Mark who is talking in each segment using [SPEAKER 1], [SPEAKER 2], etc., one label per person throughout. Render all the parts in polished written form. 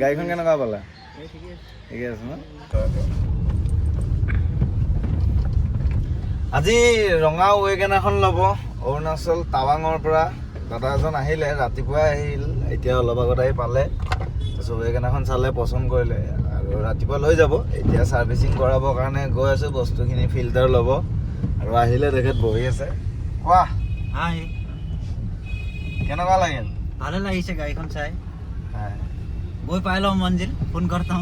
[SPEAKER 1] গাড়ীখন কেনেকুৱা পালা? ঠিকে আছে ন? আজি ৰঙা ৱেগন এখন ল'ব অৰুণাচল টাৱাঙৰ পৰা। দাদা এজন আহিলে, ৰাতিপুৱাই আহিল, এতিয়া অলপ আগত আহি পালে। তাৰপিছত ৱেগন এখন চালে, পচন্দ কৰিলে আৰু ৰাতিপুৱা লৈ যাব। এতিয়া ছাৰ্ভিচিং কৰাবৰ কাৰণে গৈ আছোঁ, বস্তুখিনি ফিল্টাৰ ল'ব আৰু আহিলে তেখেত বহি আছে। কোৱা কেনেকুৱা লাগিল?
[SPEAKER 2] ভালে লাগিছে গাড়ীখন চাই। গৈ পাই লওঁ মঞ্জিল, ফোন কৰতা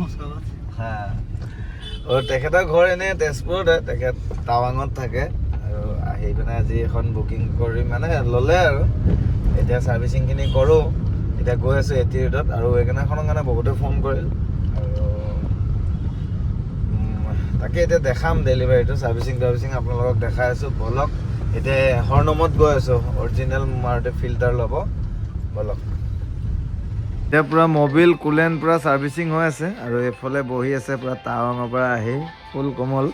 [SPEAKER 1] তেখেতৰ ঘৰ এনেই তেজপুৰতে, তেখেত টাৱাঙত থাকে আৰু আহি পিনে আজি এখন বুকিং কৰি মানে ল'লে আৰু এতিয়া ছাৰ্ভিচিংখিনি কৰোঁ। এতিয়া গৈ আছোঁ এটি ৰোডত আৰু ৱেগনাৰখনৰ কাৰণে বহুতে ফোন কৰিল আৰু তাকে এতিয়া দেখাম ডেলিভাৰীটো, ছাৰ্ভিচিং আপোনালোকক দেখাই আছোঁ। বলক এতিয়া হৰ্ণমত গৈ আছোঁ, অৰিজিনেল মাৰুতি ফিল্টাৰ ল'ব। বলক এতিয়া পূৰা মবিল কুলেন পূৰা ছাৰ্ভিচিং হৈ আছে আৰু এইফালে বহি আছে পূৰা টাৱাঙৰ পৰা আহি ফুল কোমল,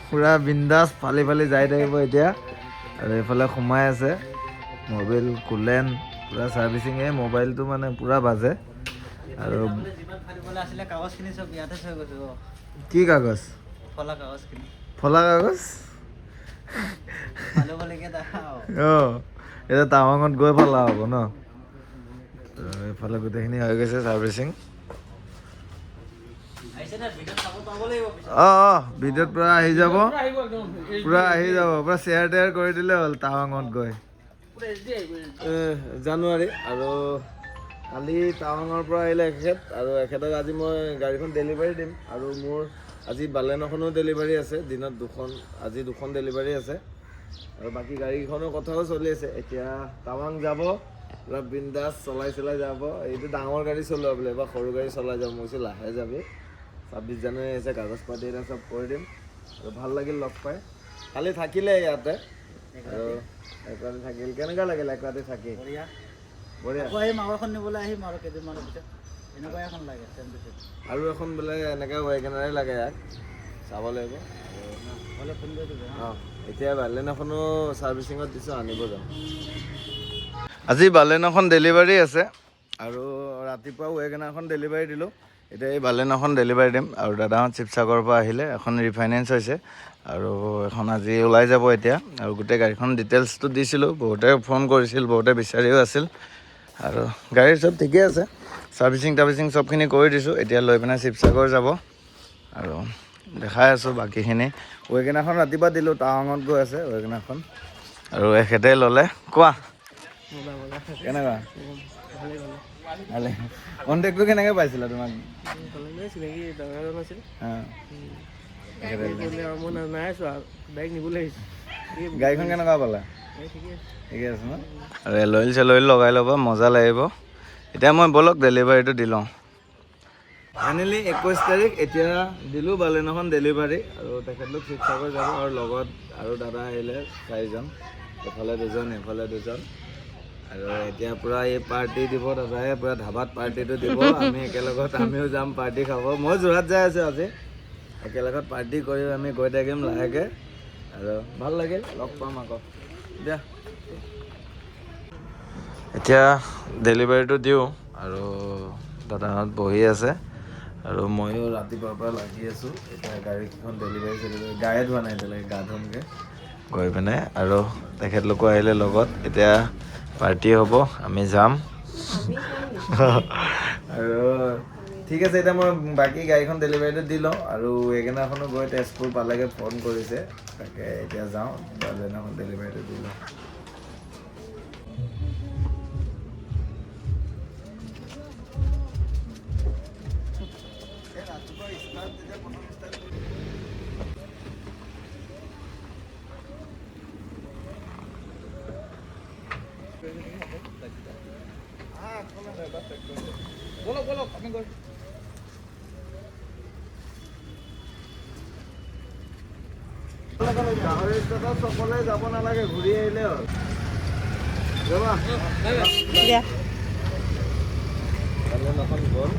[SPEAKER 1] পূৰা বিন্দাছ ফালি যাই থাকিব এতিয়া। আৰু এইফালে সোমাই আছে মবিল কুলেন পূৰা ছাৰ্ভিচিং। এই মোবাইলটো মানে পূৰা বাজে। আৰু কি কাগজ? ফলা কাগজ। এতিয়া টাৱাঙত গৈ ফলা হ'ব ন? এইফালে গোটেইখিনি হৈ গৈছে ছাৰ্ভিচিং। ভিডিঅ'ত পূৰা আহি যাব, পূৰা শ্বেয়াৰ টেয়াৰ কৰি দিলে হ'ল টাৱাঙত গৈ। জানুৱাৰী আৰু কালি টাৱাঙৰ পৰা আহিলে এখেত আৰু এখেতক আজি মই গাড়ীখন ডেলিভাৰী দিম। আৰু মোৰ আজি বালেন'খনো ডেলিভাৰী আছে, দিনত আজি দুখন ডেলিভাৰী আছে আৰু বাকী গাড়ীখনৰ কথাও চলি আছে। এতিয়া টাৱাং যাব, পূৰা বিন্দাছ চলাই যাব। এইটো ডাঙৰ গাড়ী চলোৱা বোলে, এবাৰ সৰু গাড়ী চলাই যাব। মই কৈছোঁ লাহে যাবি, 26 জানুৱাৰী আহিছে, কাগজ পাতি এটা চব কৰি দিম। আৰু ভাল লাগিল লগ পাই। কালি থাকিলে ইয়াতে আৰু এক ৰাতি থাকিল। কেনেকুৱা লাগিল এক ৰাতি থাকি? বঢ়িয়া। মাগৰখন নিবলৈ আহিম আৰু কেইদিনমানৰ পিছত। এনেকুৱা এখন লাগে আৰু এখন বোলে এনেকৈ ৱেগনাৰে লাগে, ইয়াক চাব লাগিব। এতিয়া বালেন'খনো ছাৰ্ভিচিঙত দিছোঁ, আনিব যাওঁ। আজি বালেন'খন ডেলিভাৰী আছে আৰু ৰাতিপুৱা ৱেগনাৰখন ডেলিভাৰী দিলোঁ। এতিয়া এই বালেন'খন ডেলিভাৰী দিম আৰু দাদাহঁত শিৱসাগৰৰ পৰা আহিলে, এখন ৰিফাইনেন্স হৈছে আৰু এখন আজি ওলাই যাব এতিয়া। আৰু গোটেই গাড়ীখন ডিটেইলছটো দিছিলোঁ, বহুতে ফোন কৰিছিল, বহুতে বিচাৰিও আছিল আৰু গাড়ীৰ চব ঠিকে আছে। ছাৰ্ভিচিং চবখিনি কৰি দিছোঁ। এতিয়া লৈ পিনে শিৱসাগৰ যাব আৰু দেখাই আছোঁ বাকীখিনি। ৱেগনাৰখন ৰাতিপুৱা দিলোঁ, টাৱাঙত গৈ আছে ৱেগনাৰখন আৰু এখেতে ল'লে। কোৱা কেনেকুৱা? ভালে। কণ্টেক্টটো কেনেকৈ পাইছিলা তোমাক? গাড়ীখন কেনেকুৱা পালা? ঠিকে আছে ন? আৰু এলইল চেলইল লগাই ল'ব, মজা লাগিব। এতিয়া মই বলক ডেলিভাৰীটো দি লওঁ। ফাইনেলি 21 তাৰিখ এতিয়া দিলোঁ বালেন'খন ডেলিভাৰী আৰু তেখেতলোক শিৱসাগৰ যাব আৰু লগত আৰু দাদা আহিলে 4জন, এফালে 2জন এফালে 2জন। আৰু এতিয়া পূৰা এই পাৰ্টি দিব দাদাই, পূৰা ধাবাত পাৰ্টিটো দিব। আমি একেলগত আমিও যাম পাৰ্টি খাব। মই যোৰহাট যাই আছোঁ আজি, একেলগত পাৰ্টি কৰি আমি গৈ থাকিম লাহেকৈ আৰু ভাল লাগিল, লগ পাম আকৌ দিয়া। এতিয়া ডেলিভাৰীটো দিওঁ আৰু দাদাহঁত বহি আছে আৰু ময়ো ৰাতিপুৱাৰ পৰা লাগি আছোঁ। এতিয়া গাড়ীখন ডেলিভাৰী গায়ে ধোৱা নাই এতিয়ালৈকে, গা ধুমগৈ গৈ পিনে আৰু তেখেতলোকো আহিলে লগত। এতিয়া পাৰ্টি হ'ব, আমি যাম আৰু ঠিক আছে। এতিয়া মই বাকী গাড়ীখন ডেলিভাৰীটো দি লওঁ আৰু ৱেগনাৰখনো গৈ তেজপুৰ পালেগৈ, ফোন কৰিছে, তাকে এতিয়া যাওঁ বালেন'খন ডেলিভাৰীটো দি লওঁ। বলক আমি গৈ গাহৰি ষ্টেটত সকলোৱে যাব নালাগে, ঘূৰি আহিলে হ'ল। যাবা বালেন'খন গ'ল,